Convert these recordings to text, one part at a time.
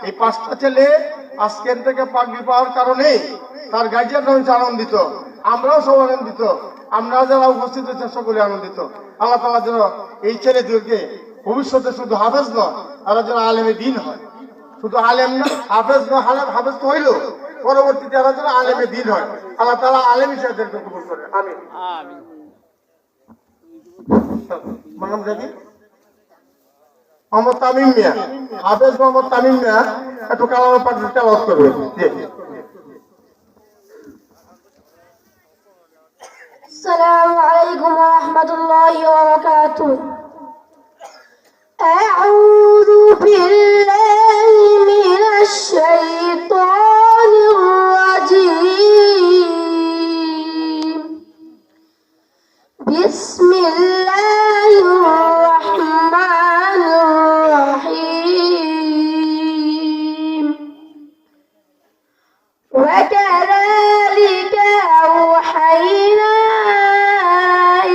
এই 5টা ছেলে আজকের থেকে পাগড়ি পাওয়ার কারণে তার গার্জিয়ান হয়েছে আনন্দিত, আমরাও সব আনন্দিত, আমরা যারা উপস্থিত হয়েছে সকলে আনন্দিত। আল্লাহ তাআলা যেন এই ছেলেদেরকে ভবিষ্যতে শুধু হাফেজ নয়, তারা যেন আলেমে দ্বীন হয়। শুধু আলেম না, হাফেজ না, হাফেজ তো হইল, পরবর্তীতে তারা যেন আলেমে দ্বীন হয়। আল্লাহ তাআলা আলেম হিসেবে কবুল করে, আমিন। মানব জাতি মোহাম্মদ তামিম মিয়া, হাফেজ মোহাম্মদ তামিম মিয়া একটু কালাম পাক তেলাওয়াত করবে। السلام عليكم ورحمة الله وبركاته. أعوذ بالله من الشيطان الرجيم. بسم الله الرحمن الرحيم. وكذلك أوحينا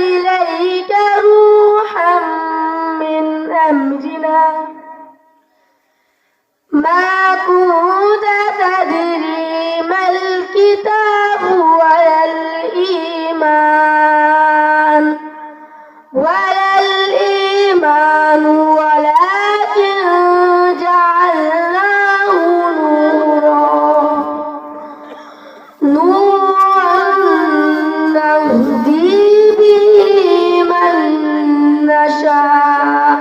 إليك روحا من أمرنا ما كنت تدري ما الكتاب ولا الإيمان ولكن جعلناه نورا نهدي به من نشاء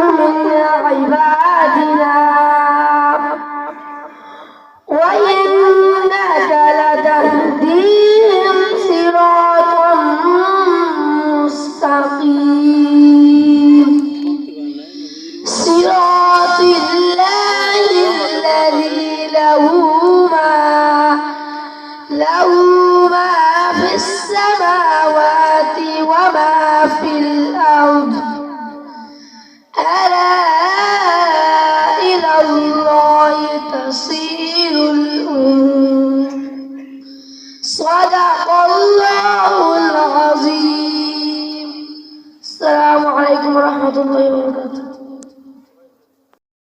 من عبادنا وإنك لتهديهم صراطا مستقيم صراط الله الذي له ما في السماوات وما في الأرض ألا إلى الله تصير الأمور صدق الله العظيم. السلام عليكم ورحمة الله وبركاته.